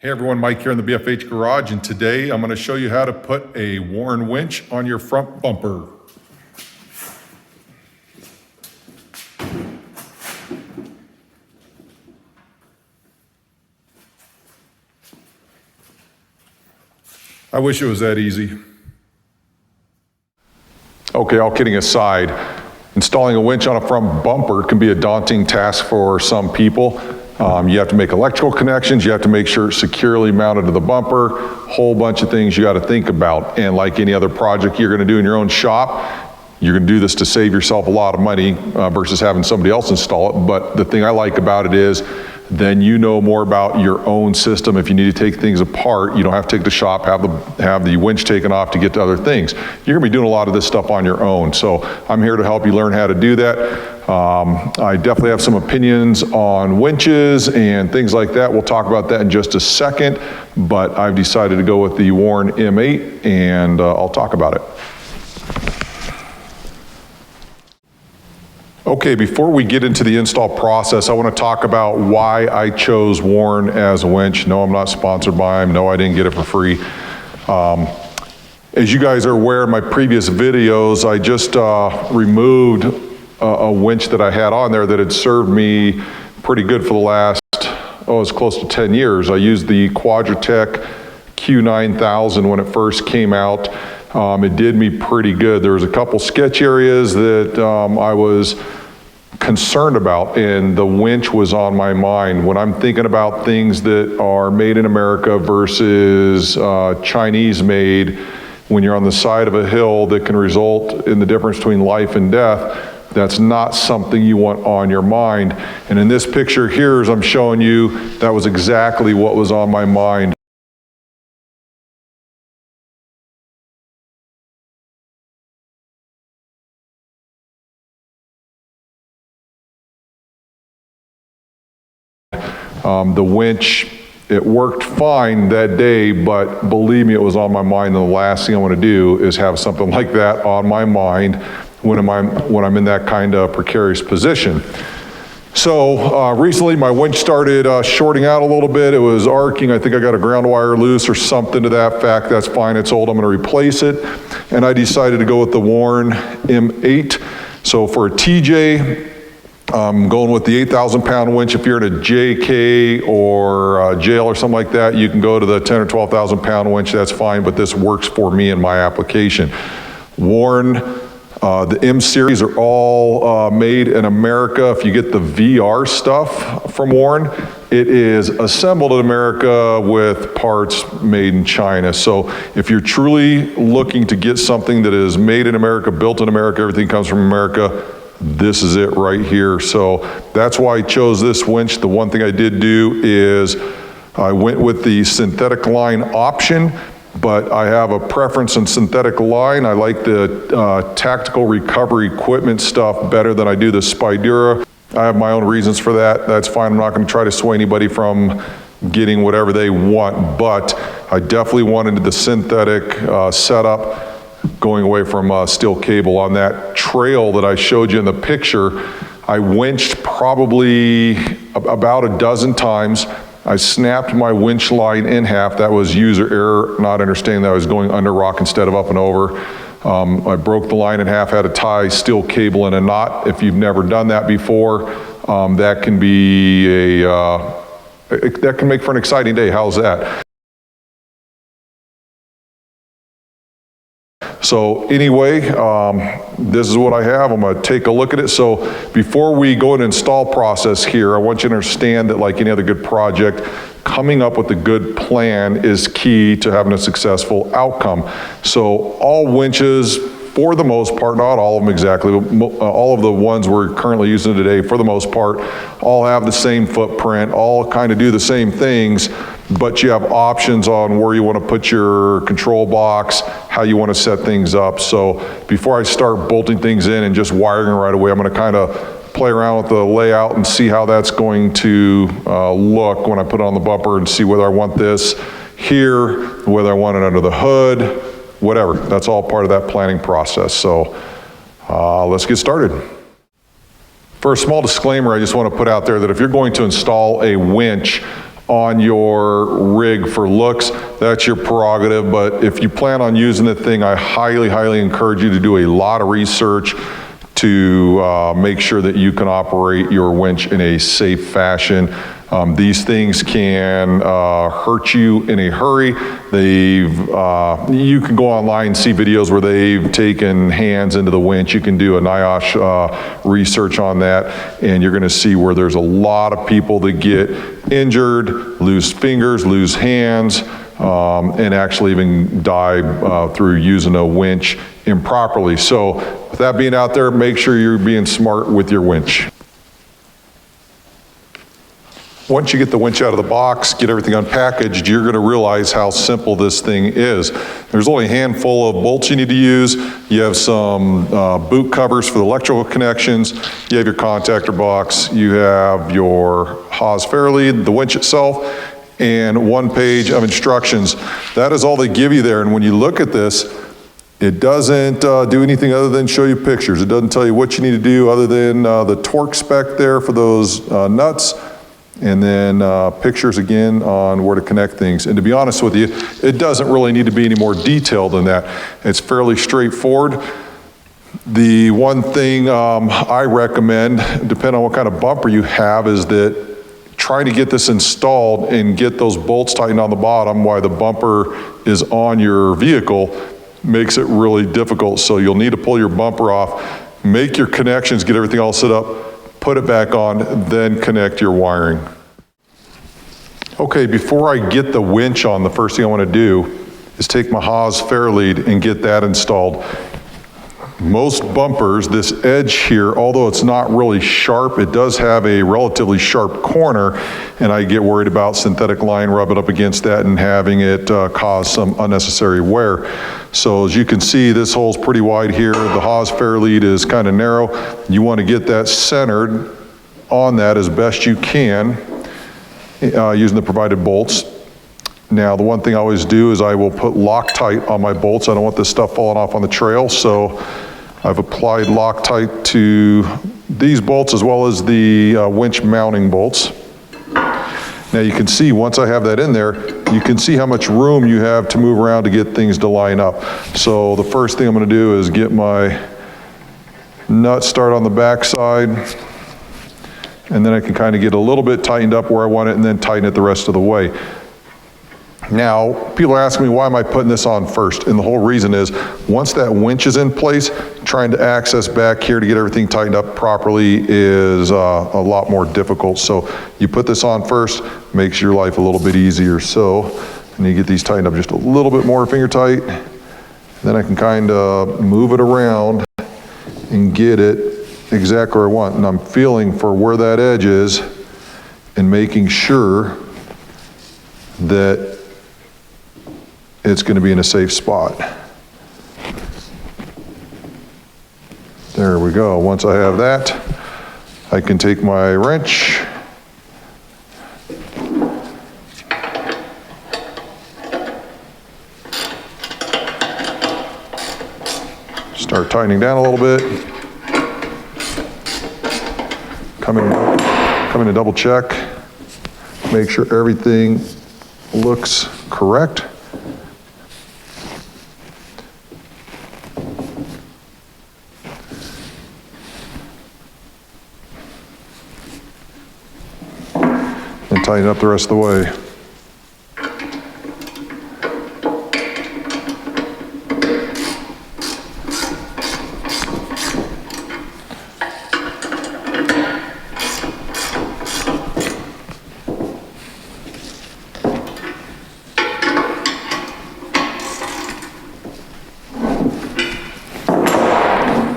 Hey everyone, Mike here in the BFH Garage, and today I'm going to show you how to put a Warren winch on your front bumper. I wish it was that easy. Okay, all kidding aside, installing a winch on a front bumper can be a daunting task for some people. You have to make electrical connections, you have to make sure it's securely mounted to the bumper, whole bunch of things you got to think about. And like any other project you're going to do in your own shop, you're going to do this to save yourself a lot of money versus having somebody else install it. But the thing I like about it is then you know more about your own system. If you need to take things apart, you don't have to take the shop, have the winch taken off to get to other things. You're going to be doing a lot of this stuff on your own. So I'm here to help you learn how to do that. I definitely have some opinions on winches and things like that. We'll talk about that in just a second, but I've decided to go with the Warren M8 and I'll talk about it. Okay, before we get into the install process, I want to talk about why I chose Warren as a winch. No, I'm not sponsored by them. No, I didn't get it for free. As you guys are aware in my previous videos, I just removed a winch that I had on there that had served me pretty good for the last, it's close to 10 years. I used the Quadratec Q9000 when it first came out. It did me pretty good. There was a couple sketch areas that I was concerned about, and the winch was on my mind. When I'm thinking about things that are made in America versus Chinese made, when you're on the side of a hill that can result in the difference between life and death, that's not something you want on your mind. And in this picture here, as I'm showing you, that was exactly what was on my mind. The winch, it worked fine that day, but believe me, it was on my mind. And the last thing I want to do is have something like that on my mind when I'm in that kind of precarious position. So recently my winch started shorting out a little bit. It was arcing. I think I got a ground wire loose or something to that fact. That's fine. It's old. I'm going to replace it. And I decided to go with the Warren M8. So for a TJ, I'm going with the 8,000 pound winch. If you're in a JK or jail or something like that, you can go to the 10 or 12,000 pound winch. That's fine, but this works for me in my application. Warren, the M series are all made in America. If you get the VR stuff from Warren, it is assembled in America with parts made in China. So if you're truly looking to get something that is made in America, built in America, everything comes from America, this is it right here. So that's why I chose this winch. The one thing I did do is I went with the synthetic line option, but I have a preference in synthetic line. I like the tactical recovery equipment stuff better than I do the Spydura. I have my own reasons for that. That's fine. I'm not going to try to sway anybody from getting whatever they want, but I definitely wanted the synthetic setup, going away from steel cable. On that trail that I showed you in the picture, I winched probably about a dozen times. I snapped my winch line in half. That was user error, not understanding that I was going under rock instead of up and over. I broke the line in half, had to tie steel cable in a knot. If you've never done that before, that can be that can make for an exciting day. How's that? So anyway, this is what I have. I'm going to take a look at it. So before we go into install process here, I want you to understand that like any other good project, coming up with a good plan is key to having a successful outcome. So all winches, for the most part, not all of them exactly, but all of the ones we're currently using today, for the most part, all have the same footprint, all kind of do the same things, but you have options on where you want to put your control box, how you want to set things up. So before I start bolting things in and just wiring right away, I'm going to kind of play around with the layout and see how that's going to look when I put it on the bumper and see whether I want this here, whether I want it under the hood, whatever. That's all part of that planning process. So let's get started. For a small disclaimer, I just want to put out there that if you're going to install a winch on your rig for looks, that's your prerogative. But if you plan on using the thing, I highly, highly encourage you to do a lot of research to make sure that you can operate your winch in a safe fashion. These things can hurt you in a hurry. You can go online and see videos where they've taken hands into the winch. You can do a NIOSH research on that, and you're gonna see where there's a lot of people that get injured, lose fingers, lose hands, and actually even die through using a winch improperly. So with that being out there, make sure you're being smart with your winch. Once you get the winch out of the box, get everything unpackaged, you're gonna realize how simple this thing is. There's only a handful of bolts you need to use. You have some boot covers for the electrical connections. You have your contactor box. You have your hose fairlead, the winch itself, and 1 page of instructions. That is all they give you there. And when you look at this, it doesn't do anything other than show you pictures. It doesn't tell you what you need to do other than the torque spec there for those nuts, and then pictures again on where to connect things. And to be honest with you, it doesn't really need to be any more detailed than that. It's fairly straightforward. The one thing I recommend, depending on what kind of bumper you have, is that trying to get this installed and get those bolts tightened on the bottom while the bumper is on your vehicle makes it really difficult. So you'll need to pull your bumper off, make your connections, get everything all set up, put it back on, then connect your wiring. Okay, before I get the winch on, the first thing I want to do is take my hose fairlead and get that installed. Most bumpers, this edge here, although it's not really sharp, it does have a relatively sharp corner, and I get worried about synthetic line rubbing up against that and having it cause some unnecessary wear. So as you can see, this hole's pretty wide here. The hose fairlead is kind of narrow. You want to get that centered on that as best you can using the provided bolts. Now, the one thing I always do is I will put Loctite on my bolts. I don't want this stuff falling off on the trail, so I've applied Loctite to these bolts as well as the winch mounting bolts. Now you can see, once I have that in there, you can see how much room you have to move around to get things to line up. So the first thing I'm gonna do is get my nut start on the back side, and then I can kind of get a little bit tightened up where I want it and then tighten it the rest of the way. Now, people are asking me, why am I putting this on first? And the whole reason is, once that winch is in place, trying to access back here to get everything tightened up properly is a lot more difficult. So you put this on first, makes your life a little bit easier. So, and you get these tightened up just a little bit more finger tight. Then I can kind of move it around and get it exactly where I want. And I'm feeling for where that edge is and making sure that it's going to be in a safe spot. There we go. Once I have that, I can take my wrench, start tightening down a little bit, come in and double check, make sure everything looks correct. And tighten up the rest of the way.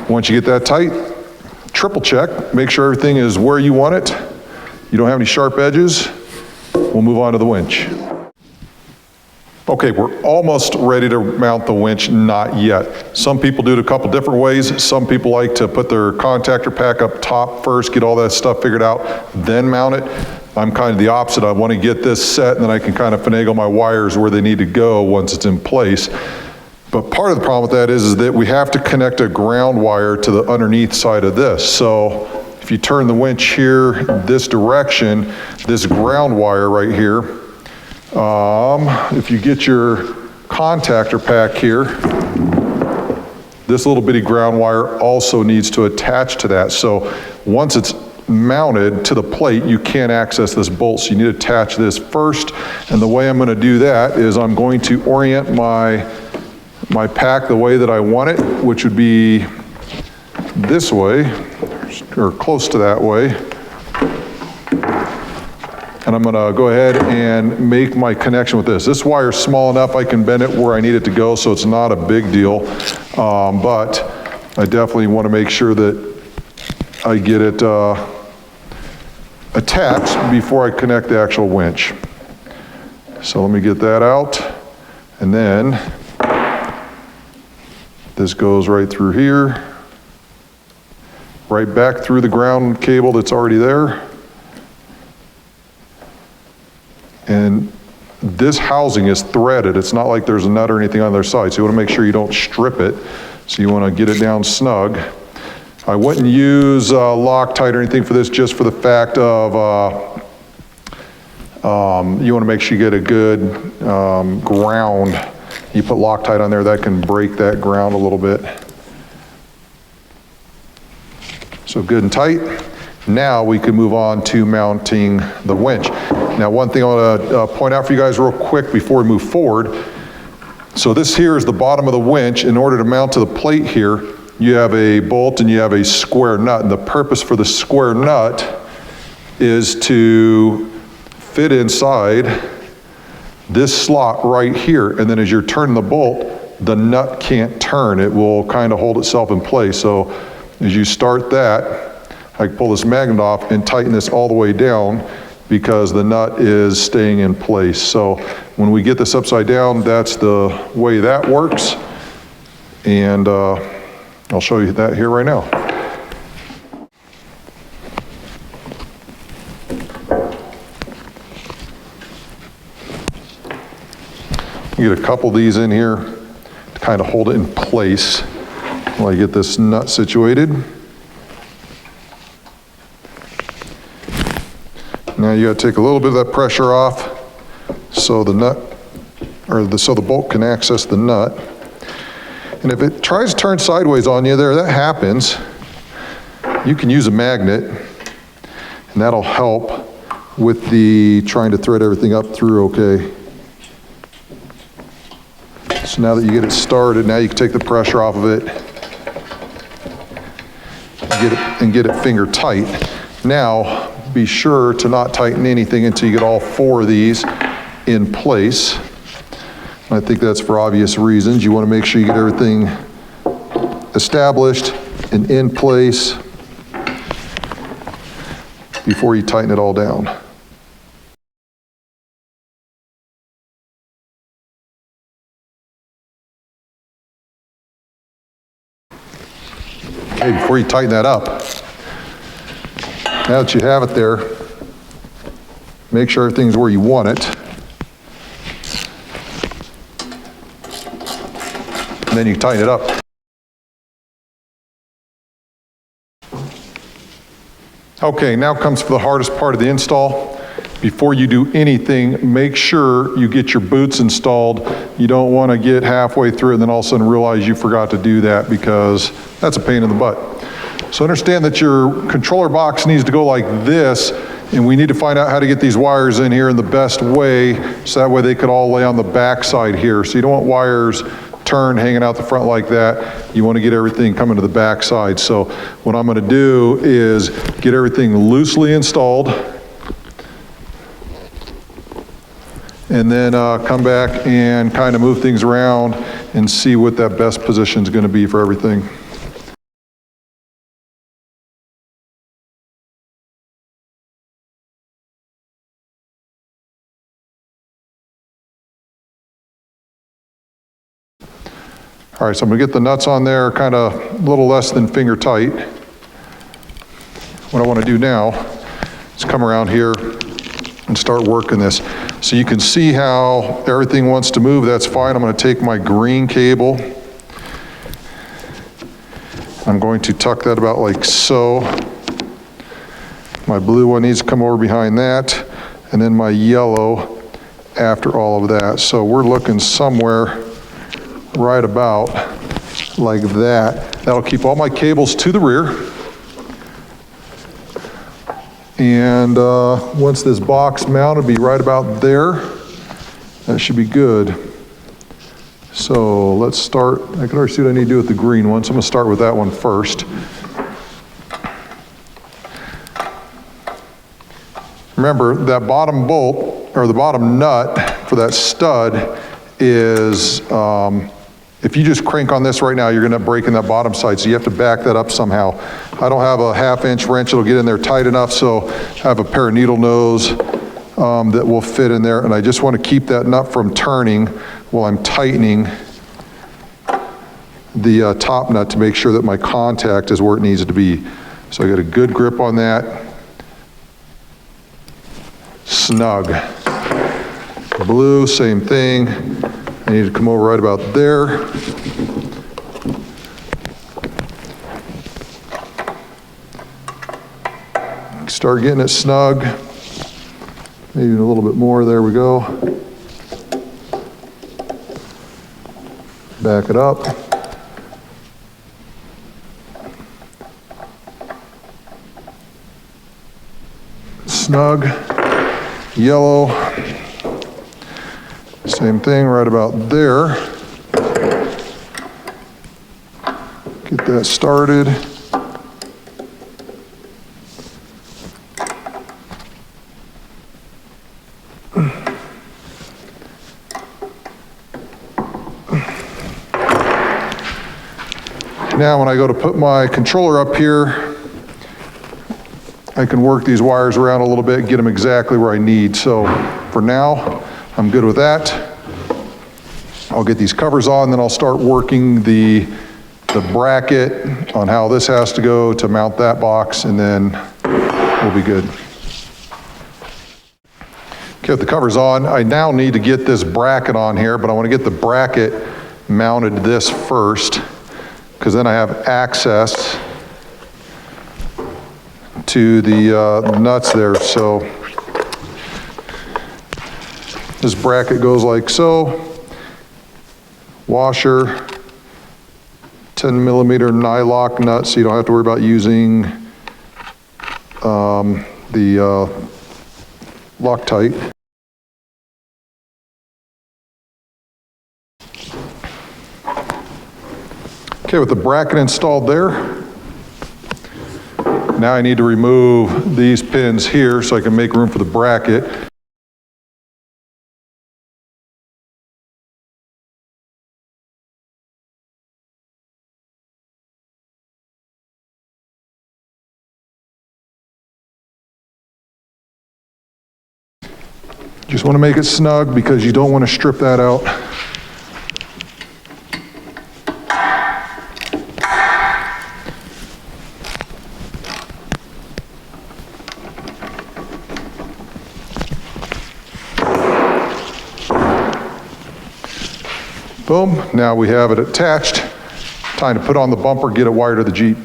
Once you get that tight, triple check, make sure everything is where you want it. You don't have any sharp edges. We'll move on to the winch. Okay, we're almost ready to mount the winch, not yet. Some people do it a couple different ways. Some people like to put their contactor pack up top first, get all that stuff figured out, then mount it. I'm kind of the opposite. I want to get this set and then I can kind of finagle my wires where they need to go once it's in place. But part of the problem with that is that we have to connect a ground wire to the underneath side of this. So if you turn the winch here this direction, this ground wire right here, if you get your contactor pack here, this little bitty ground wire also needs to attach to that. So once it's mounted to the plate, you can't access this bolt, so you need to attach this first. And the way I'm going to do that is I'm going to orient my pack the way that I want it, which would be this way, or close to that way. And I'm going to go ahead and make my connection with this. This wire's small enough I can bend it where I need it to go, so it's not a big deal. But I definitely want to make sure that I get it attached before I connect the actual winch. So let me get that out. And then this goes right through here, right back through the ground cable that's already there. And this housing is threaded. It's not like there's a nut or anything on their side. So you want to make sure you don't strip it. So you want to get it down snug. I wouldn't use Loctite or anything for this, just for the fact of you want to make sure you get a good ground. You put Loctite on there, that can break that ground a little bit. So good and tight. Now we can move on to mounting the winch. Now, one thing I want to point out for you guys real quick before we move forward. So this here is the bottom of the winch. In order to mount to the plate here, you have a bolt and you have a square nut. And the purpose for the square nut is to fit inside this slot right here. And then as you're turning the bolt, the nut can't turn. It will kind of hold itself in place. So as you start that, I can pull this magnet off and tighten this all the way down because the nut is staying in place. So when we get this upside down, that's the way that works. And I'll show you that here right now. You get a couple of these in here to kind of hold it in place while I get this nut situated. Now you got to take a little bit of that pressure off so the nut, so the bolt can access the nut. And if it tries to turn sideways on you there, that happens. You can use a magnet, and that'll help with the trying to thread everything up through okay. So now that you get it started, now you can take the pressure off of it and get it finger tight. Now, be sure to not tighten anything until you get all four of these in place. I think that's for obvious reasons. You want to make sure you get everything established and in place before you tighten it all down. Okay, before you tighten that up, now that you have it there, make sure everything's where you want it. And then you tighten it up. Okay, now comes for the hardest part of the install. Before you do anything, make sure you get your boots installed. You don't want to get halfway through and then all of a sudden realize you forgot to do that, because that's a pain in the butt. So understand that your controller box needs to go like this, and we need to find out how to get these wires in here in the best way, so that way they could all lay on the back side here. So you don't want wires turned hanging out the front like that. You want to get everything coming to the back side. So what I'm going to do is get everything loosely installed, and then come back and kind of move things around and see what that best position is going to be for everything. All right, so I'm gonna get the nuts on there kind of a little less than finger tight. What I want to do now is come around here and start working this. So you can see how everything wants to move. That's fine. I'm going to take my green cable. I'm going to tuck that about like so. My blue one needs to come over behind that, and then my yellow after all of that. So we're looking somewhere right about like that. That'll keep all my cables to the rear. And once this box mount will be right about there, that should be good. So let's start. I can already see what I need to do with the green one, so I'm gonna start with that one first. Remember, that bottom bolt, or the bottom nut for that stud is, if you just crank on this right now, you're gonna break in that bottom side, so you have to back that up somehow. I don't have a 1/2-inch wrench that'll get in there tight enough, so I have a pair of needle nose that will fit in there, and I just wanna keep that nut from turning while I'm tightening the top nut to make sure that my contact is where it needs to be. So I got a good grip on that. Snug. Blue, same thing. I need to come over right about there. Start getting it snug. Maybe a little bit more, there we go. Back it up. Snug. Yellow. Same thing right about there. Get that started. Now when I go to put my controller up here, I can work these wires around a little bit, get them exactly where I need. So for now, I'm good with that. I'll get these covers on, then I'll start working the bracket on how this has to go to mount that box, and then we'll be good. Okay, with the covers on, I now need to get this bracket on here, but I want to get the bracket mounted this first, because then I have access to the nuts there. So this bracket goes like so. Washer, 10mm nylock nut, so you don't have to worry about using the Loctite. Okay, with the bracket installed there, now I need to remove these pins here so I can make room for the bracket. Just want to make it snug because you don't want to strip that out. Boom, now we have it attached. Time to put on the bumper, get it wired to the Jeep.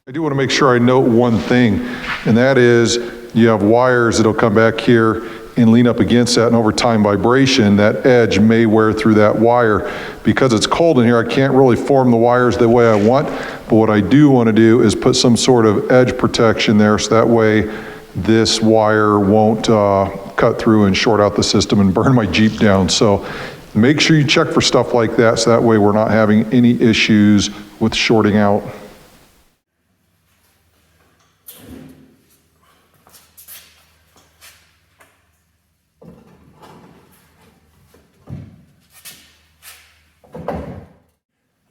I do want to make sure I note one thing, and that is you have wires that'll come back here and lean up against that, and over time vibration, that edge may wear through that wire. Because it's cold in here, I can't really form the wires the way I want, but what I do want to do is put some sort of edge protection there, so that way this wire won't cut through and short out the system and burn my Jeep down. So make sure you check for stuff like that, so that way we're not having any issues with shorting out.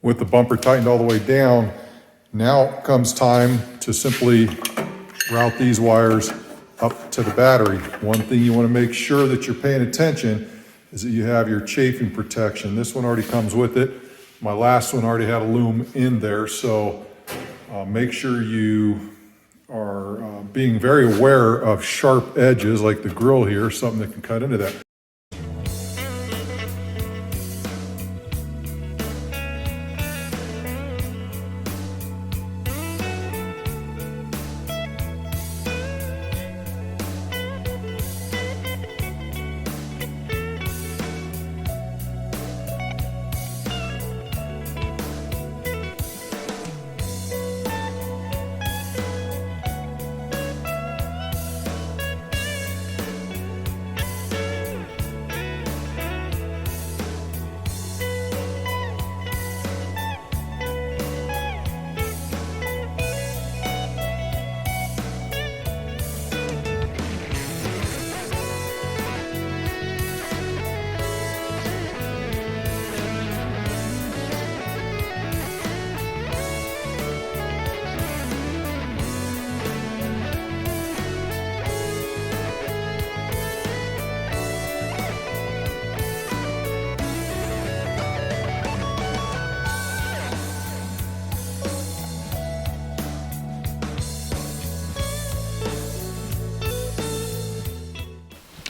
With the bumper tightened all the way down, now comes time to simply route these wires up to the battery. One thing you want to make sure that you're paying attention is that you have your chafing protection. This one already comes with it. My last one already had a loom in there, so make sure you are being very aware of sharp edges like the grill here, something that can cut into that.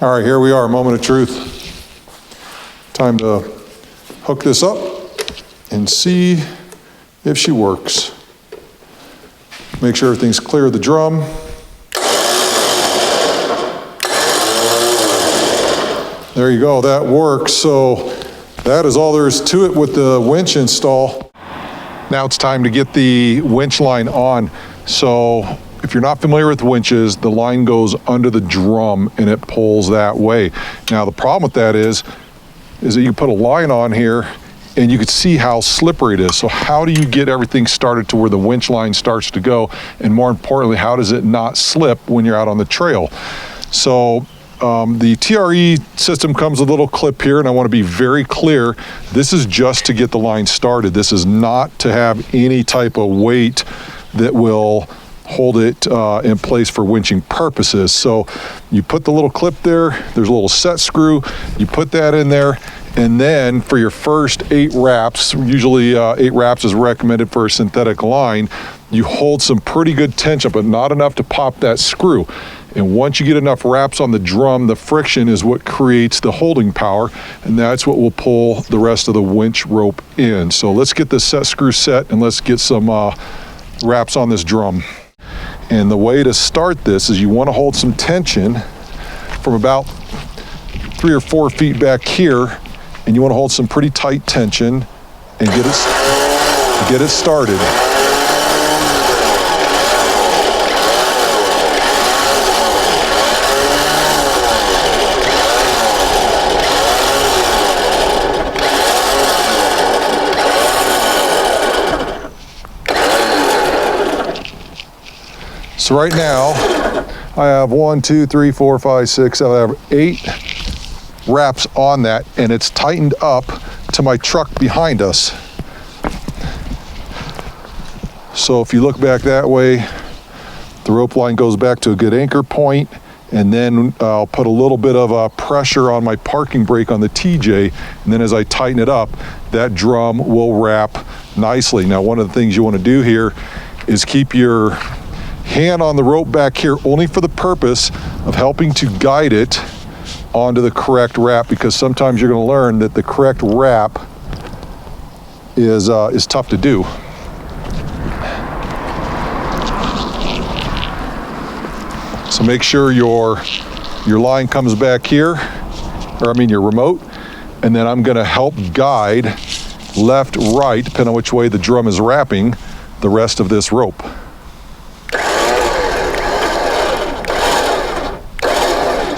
All right, here we are, moment of truth. Time to hook this up and see if she works. Make sure everything's clear of the drum. There you go, that works. So that is all there is to it with the winch install. Now it's time to get the winch line on. So if you're not familiar with winches, the line goes under the drum and it pulls that way. Now the problem with that is that you put a line on here and you can see how slippery it is. So how do you get everything started to where the winch line starts to go? And more importantly, how does it not slip when you're out on the trail? So the TRE system comes with a little clip here, and I want to be very clear, this is just to get the line started. This is not to have any type of weight that will hold it in place for winching purposes. So you put the little clip there, there's a little set screw, you put that in there, and then for your first 8 wraps, usually 8 wraps is recommended for a synthetic line, you hold some pretty good tension, but not enough to pop that screw. And once you get enough wraps on the drum, the friction is what creates the holding power, and that's what will pull the rest of the winch rope in. So let's get this set screw set and let's get some wraps on this drum. And the way to start this is you want to hold some tension from about 3 or 4 feet back here, and you want to hold some pretty tight tension and get it started. So right now, I have 1, 2, 3, 4, 5, 6, 7, I have 8 wraps on that, and it's tightened up to my truck behind us. So if you look back that way, the rope line goes back to a good anchor point, and then I'll put a little bit of pressure on my parking brake on the TJ, and then as I tighten it up, that drum will wrap nicely. Now, one of the things you want to do here is keep your hand on the rope back here only for the purpose of helping to guide it onto the correct wrap, because sometimes you're going to learn that the correct wrap is tough to do. So make sure your line comes back here, or I mean your remote, and then I'm going to help guide left, right, depending on which way the drum is wrapping, the rest of this rope.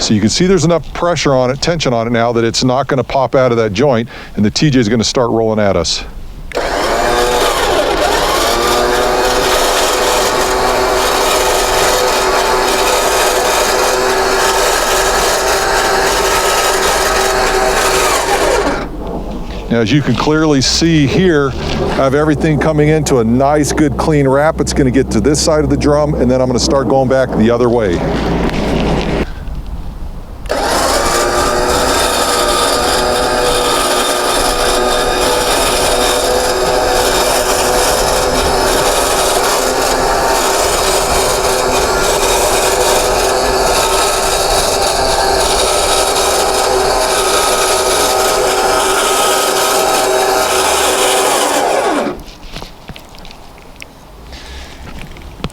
So you can see there's enough pressure on it, tension on it now, that it's not going to pop out of that joint, and the TJ is going to start rolling at us. Now, as you can clearly see here, I have everything coming into a nice, good, clean wrap. It's going to get to this side of the drum, and then I'm going to start going back the other way.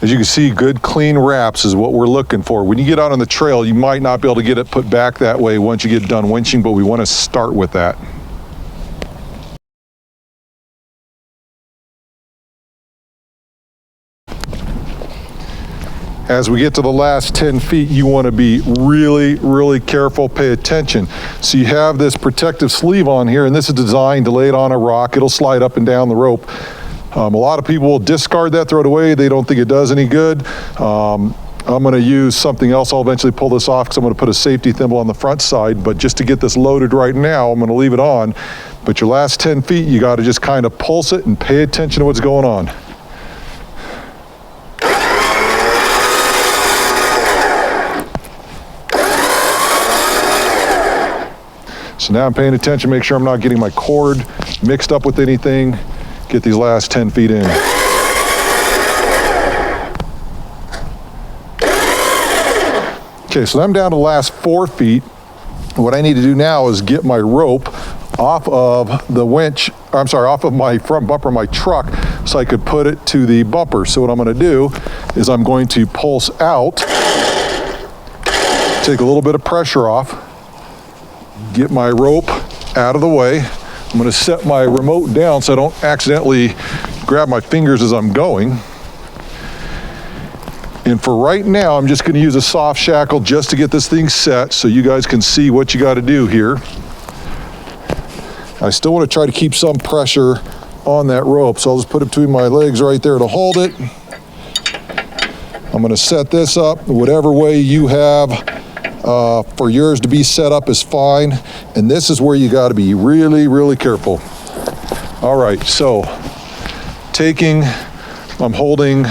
As you can see, good clean wraps is what we're looking for. When you get out on the trail, you might not be able to get it put back that way once you get done winching, but we want to start with that. As we get to the last 10 feet, you want to be really, really careful, pay attention. So you have this protective sleeve on here, and this is designed to lay it on a rock. It'll slide up and down the rope. A lot of people will discard that, throw it away. They don't think it does any good. I'm going to use something else. I'll eventually pull this off because I'm going to put a safety thimble on the front side. But just to get this loaded right now, I'm going to leave it on. But your last 10 feet, you got to just kind of pulse it and pay attention to what's going on. So now I'm paying attention, make sure I'm not getting my cord mixed up with anything. Get these last 10 feet in. Okay, so I'm down to the last 4 feet. What I need to do now is get my rope off of the winch, off of my front bumper of my truck so I could put it to the bumper. So what I'm gonna do is I'm going to pulse out, take a little bit of pressure off, get my rope out of the way. I'm gonna set my remote down so I don't accidentally grab my fingers as I'm going. And for right now, I'm just gonna use a soft shackle just to get this thing set so you guys can see what you gotta do here. I still wanna try to keep some pressure on that rope, so I'll just put it between my legs right there to hold it. I'm gonna set this up whatever way you have for yours to be set up is fine. And this is where you gotta be really, really careful. All right, so I'm holding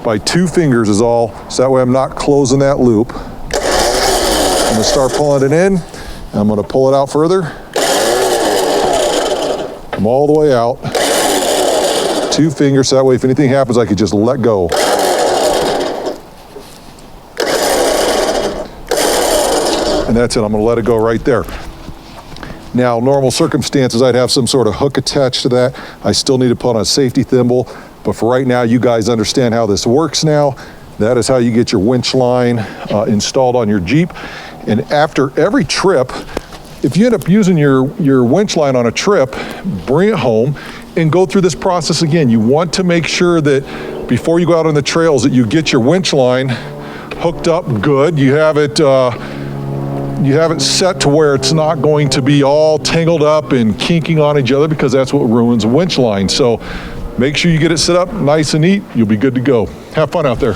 by 2 fingers is all, so that way I'm not closing that loop. I'm gonna start pulling it in, and I'm gonna pull it out further. I'm all the way out. 2 fingers, so that way if anything happens, I could just let go. And that's it, I'm gonna let it go right there. Now, normal circumstances, I'd have some sort of hook attached to that. I still need to put on a safety thimble. But for right now, you guys understand how this works now. That is how you get your winch line installed on your Jeep. And after every trip, if you end up using your winch line on a trip, bring it home and go through this process again. You want to make sure that before you go out on the trails that you get your winch line hooked up good. You have it set to where it's not going to be all tangled up and kinking on each other, because that's what ruins a winch line. So make sure you get it set up nice and neat. You'll be good to go. Have fun out there.